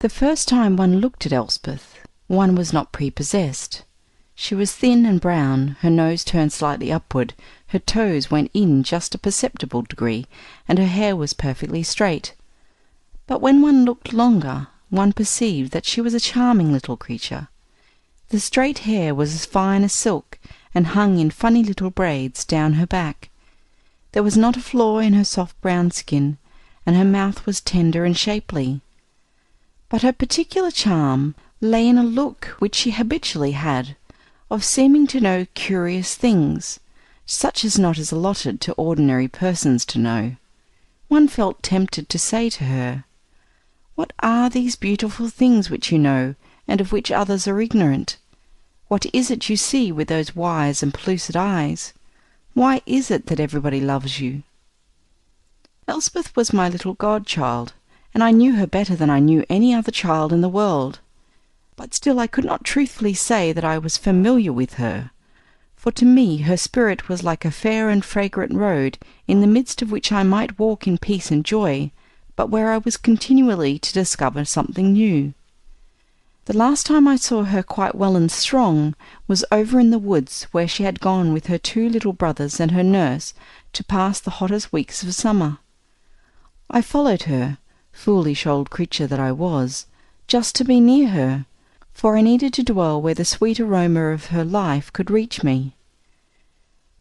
The first time one looked at Elspeth, one was not prepossessed. She was thin and brown, her nose turned slightly upward, her toes went in just a perceptible degree, and her hair was perfectly straight. But when one looked longer, one perceived that she was a charming little creature. The straight hair was as fine as silk, and hung in funny little braids down her back. There was not a flaw in her soft brown skin, and her mouth was tender and shapely. But her particular charm lay in a look which she habitually had, of seeming to know curious things, such as not is allotted to ordinary persons to know. One felt tempted to say to her, "What are these beautiful things which you know, and of which others are ignorant? What is it you see with those wise and pellucid eyes? Why is it that everybody loves you?" Elspeth was my little godchild, and I knew her better than I knew any other child in the world. But still I could not truthfully say that I was familiar with her, for to me her spirit was like a fair and fragrant road, in the midst of which I might walk in peace and joy, but where I was continually to discover something new. The last time I saw her quite well and strong was over in the woods, where she had gone with her 2 little brothers and her nurse to pass the hottest weeks of summer. I followed her, foolish old creature that I was, just to be near her, for I needed to dwell where the sweet aroma of her life could reach me.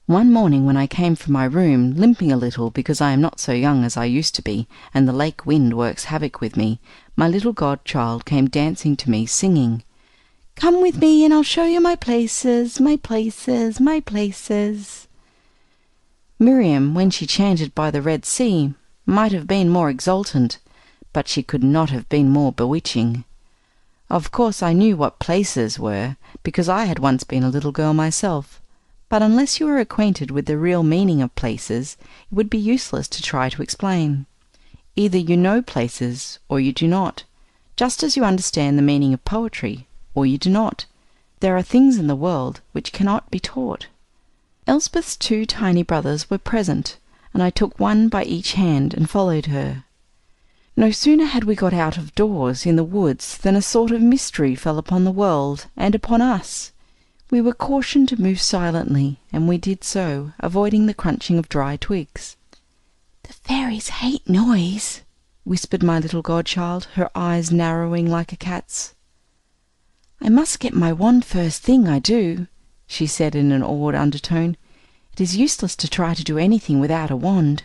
One morning when I came from my room, limping a little because I am not so young as I used to be, and the lake wind works havoc with me, my little godchild came dancing to me, singing, "Come with me and I'll show you my places, my places, my places." Miriam, when she chanted by the Red Sea, might have been more exultant, but she could not have been more bewitching. Of course I knew what places were, because I had once been a little girl myself, but unless you are acquainted with the real meaning of places, it would be useless to try to explain. Either you know places, or you do not, just as you understand the meaning of poetry, or you do not. There are things in the world which cannot be taught. Elspeth's 2 tiny brothers were present, and I took one by each hand and followed her. No sooner had we got out of doors in the woods than a sort of mystery fell upon the world and upon us. We were cautioned to move silently, and we did so, avoiding the crunching of dry twigs. "The fairies hate noise," whispered my little godchild, her eyes narrowing like a cat's. "I must get my wand first thing, I do," she said in an awed undertone. "It is useless to try to do anything without a wand."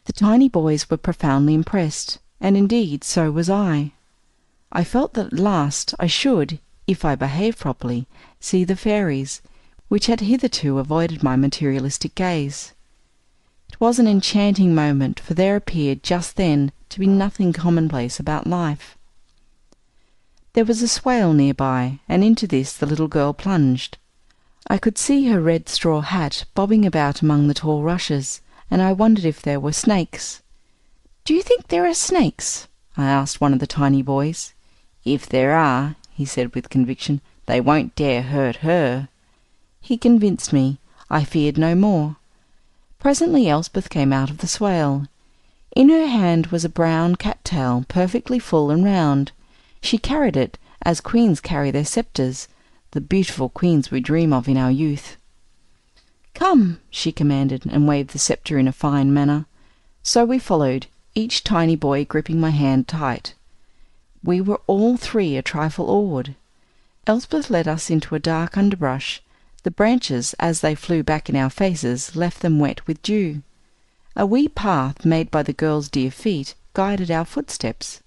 The tiny boys were profoundly impressed, and indeed so was I. I felt that at last I should, if I behaved properly, see the fairies, which had hitherto avoided my materialistic gaze. It was an enchanting moment, for there appeared just then to be nothing commonplace about life. There was a swale near by, and into this the little girl plunged. I could see her red straw hat bobbing about among the tall rushes, and I wondered if there were snakes. "Do you think there are snakes?" I asked one of the tiny boys. "If there are," he said with conviction, "they won't dare hurt her." He convinced me. I feared no more. Presently Elspeth came out of the swale. In her hand was a brown cat-tail, perfectly full and round. She carried it as queens carry their sceptres, the beautiful queens we dream of in our youth. "Come," she commanded, and waved the sceptre in a fine manner. So we followed, each tiny boy gripping my hand tight. We were all 3 a trifle awed. Elspeth led us into a dark underbrush. The branches, as they flew back in our faces, left them wet with dew. A wee path made by the girl's dear feet guided our footsteps.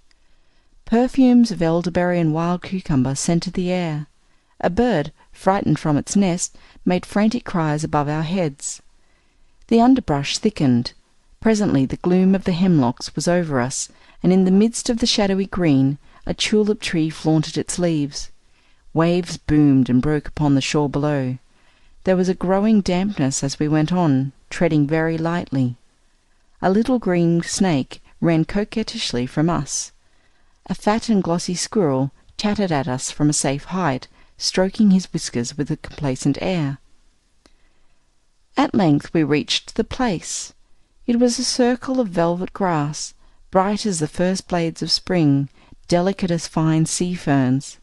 Perfumes of elderberry and wild cucumber scented the air. A bird, frightened from its nest, made frantic cries above our heads. The underbrush thickened. Presently the gloom of the hemlocks was over us, and in the midst of the shadowy green a tulip tree flaunted its leaves. Waves boomed and broke upon the shore below. There was a growing dampness as we went on, treading very lightly. A little green snake ran coquettishly from us. A fat and glossy squirrel chattered at us from a safe height, stroking his whiskers with a complacent air. At length we reached the place. It was a circle of velvet grass, bright as the first blades of spring, delicate as fine sea ferns.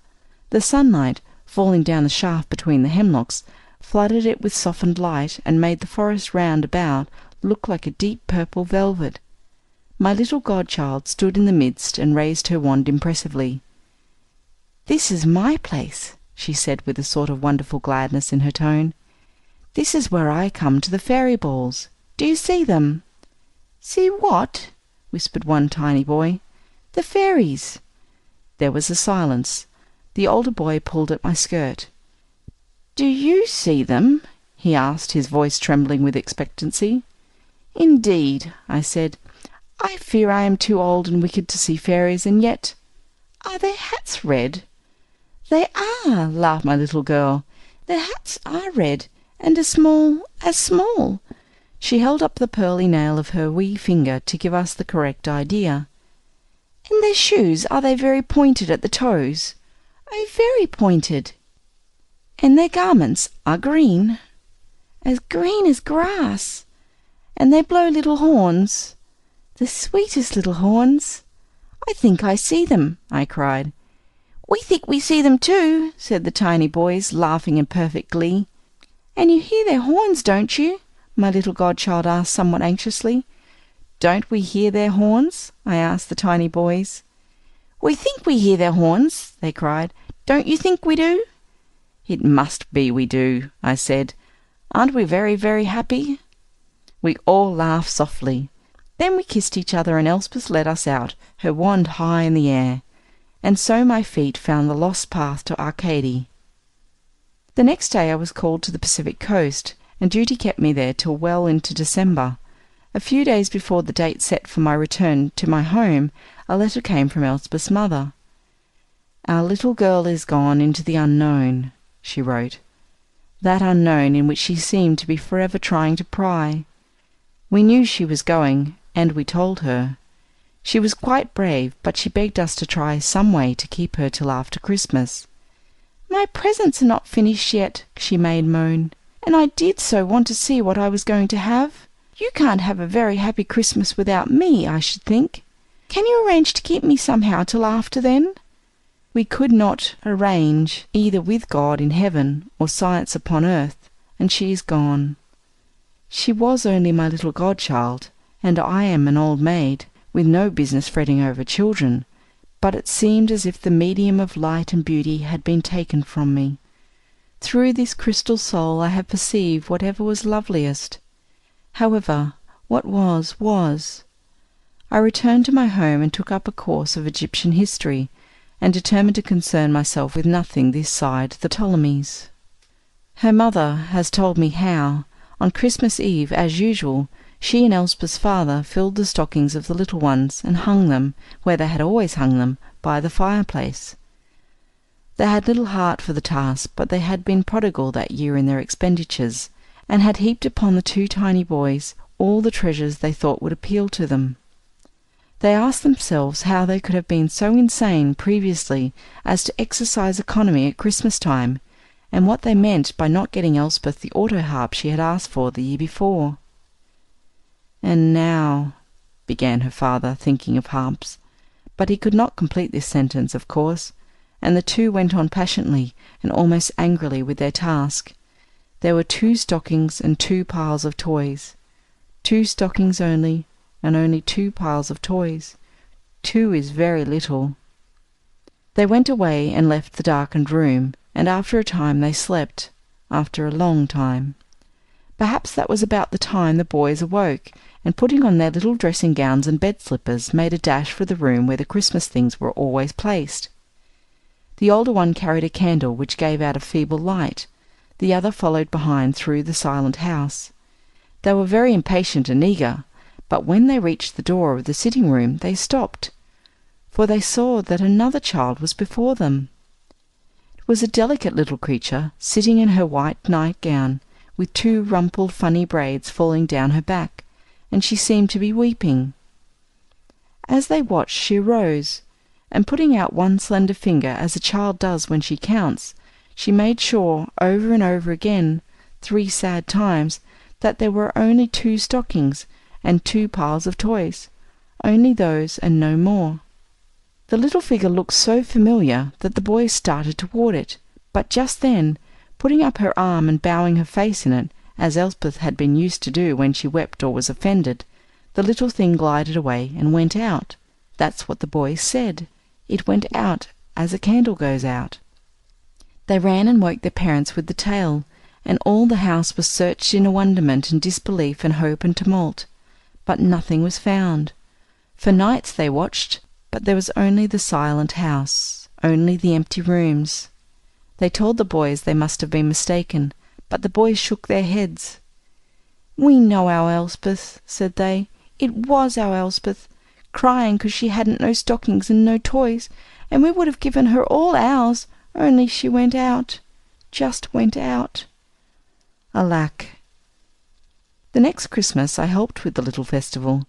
The sunlight, falling down the shaft between the hemlocks, flooded it with softened light and made the forest round about look like a deep purple velvet. My little godchild stood in the midst and raised her wand impressively. "This is my place," she said with a sort of wonderful gladness in her tone. "This is where I come to the fairy balls. Do you see them?" "See what?" whispered one tiny boy. "The fairies." There was a silence. The older boy pulled at my skirt. "Do you see them?" he asked, his voice trembling with expectancy. "Indeed," I said. "I fear I am too old and wicked to see fairies, and yet are their hats red?" "They are," laughed my little girl. "Their hats are red, and as small as small." She held up the pearly nail of her wee finger to give us the correct idea. "And their shoes, are they very pointed at the toes?" "Oh, very pointed." "And their garments are green?" "As green as grass." "And they blow little horns?" "The sweetest little horns." "I think I see them," I cried. "We think we see them too," said the tiny boys, laughing in perfect glee. "And you hear their horns, don't you?" my little godchild asked somewhat anxiously. "Don't we hear their horns?" I asked the tiny boys. "We think we hear their horns," they cried. "Don't you think we do?" "It must be we do," I said. "Aren't we very, very happy?" We all laughed softly. Then we kissed each other, and Elspeth led us out, her wand high in the air. And so my feet found the lost path to Arcady. The next day I was called to the Pacific coast, and duty kept me there till well into December. A few days before the date set for my return to my home, a letter came from Elspeth's mother. "Our little girl is gone into the unknown," she wrote. That unknown in which she seemed to be forever trying to pry. We knew she was going, and we told her. She was quite brave, but she begged us to try some way to keep her till after Christmas. "My presents are not finished yet," she made moan, "and I did so want to see what I was going to have. You can't have a very happy Christmas without me, I should think. Can you arrange to keep me somehow till after then?" We could not arrange, either with God in heaven or science upon earth, and she is gone. She was only my little godchild, and I am an old maid, with no business fretting over children, but it seemed as if the medium of light and beauty had been taken from me. Through this crystal soul I have perceived whatever was loveliest. However, what was, was. I returned to my home and took up a course of Egyptian history, and determined to concern myself with nothing this side the Ptolemies. Her mother has told me how, on Christmas Eve, as usual, she and Elspeth's father filled the stockings of the little ones and hung them, where they had always hung them, by the fireplace. They had little heart for the task, but they had been prodigal that year in their expenditures, and had heaped upon the two tiny boys all the treasures they thought would appeal to them. They asked themselves how they could have been so insane previously as to exercise economy at Christmas time, and what they meant by not getting Elspeth the auto-harp she had asked for the year before. "And now," began her father, thinking of harps, but he could not complete this sentence, of course, and the two went on passionately and almost angrily with their task. There were 2 stockings and 2 piles of toys. 2 stockings only, and only 2 piles of toys. 2 is very little. They went away and left the darkened room, and after a time they slept, after a long time. Perhaps that was about the time the boys awoke, and putting on their little dressing gowns and bed slippers, made a dash for the room where the Christmas things were always placed. The older one carried a candle which gave out a feeble light. The other followed behind through the silent house. They were very impatient and eager, but when they reached the door of the sitting-room they stopped, for they saw that another child was before them. It was a delicate little creature, sitting in her white nightgown, with 2 rumpled funny braids falling down her back, and she seemed to be weeping. As they watched she arose, and putting out one slender finger as a child does when she counts, she made sure over and over again, 3 sad times, that there were only 2 stockings and 2 piles of toys, only those and no more. The little figure looked so familiar that the boys started toward it, but just then, putting up her arm and bowing her face in it, as Elspeth had been used to do when she wept or was offended, the little thing glided away and went out. That's what the boys said. It went out as a candle goes out. They ran and woke their parents with the tale, and all the house was searched in a wonderment and disbelief and hope and tumult, but nothing was found. For nights they watched, but there was only the silent house, only the empty rooms. They told the boys they must have been mistaken, but the boys shook their heads. "We know our Elspeth," said they. "It was our Elspeth, crying 'cause she hadn't no stockings and no toys, and we would have given her all ours, only she went out, just went out." Alack! The next Christmas I helped with the little festival.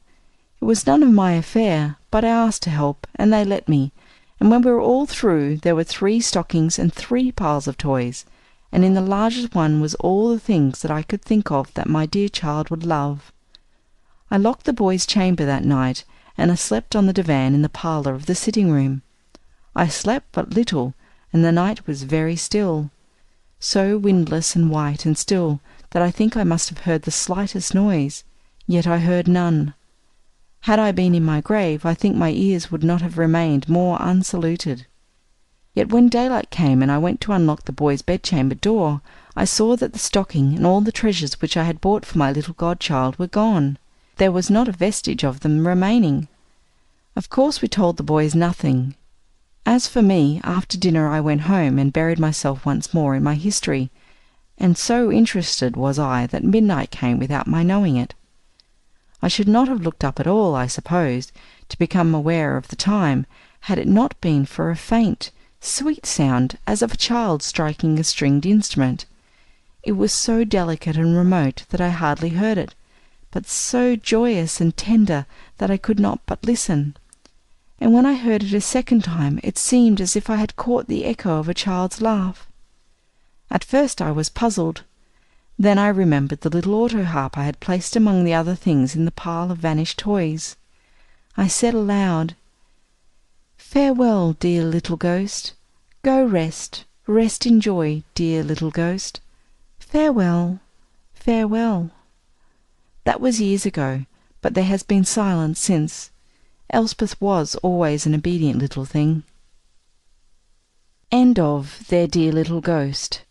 It was none of my affair, but I asked to help, and they let me, and when we were all through there were 3 stockings and 3 piles of toys, and in the largest one was all the things that I could think of that my dear child would love. I locked the boys' chamber that night, and I slept on the divan in the parlour of the sitting-room. I slept but little, and the night was very still, so windless and white and still that I think I must have heard the slightest noise, yet I heard none. Had I been in my grave, I think my ears would not have remained more unsaluted. Yet when daylight came and I went to unlock the boys' bedchamber door, I saw that the stocking and all the treasures which I had bought for my little godchild were gone. There was not a vestige of them remaining. Of course we told the boys nothing. As for me, after dinner I went home and buried myself once more in my history, and so interested was I that midnight came without my knowing it. I should not have looked up at all, I suppose, to become aware of the time, had it not been for a faint, sweet sound as of a child striking a stringed instrument. It was so delicate and remote that I hardly heard it, but so joyous and tender that I could not but listen. And when I heard it a second time, it seemed as if I had caught the echo of a child's laugh. At first I was puzzled. Then I remembered the little auto-harp I had placed among the other things in the pile of vanished toys. I said aloud, "Farewell, dear little ghost. Go rest, rest in joy, dear little ghost. Farewell, farewell." That was years ago, but there has been silence since. Elspeth was always an obedient little thing. End of Their Dear Little Ghost,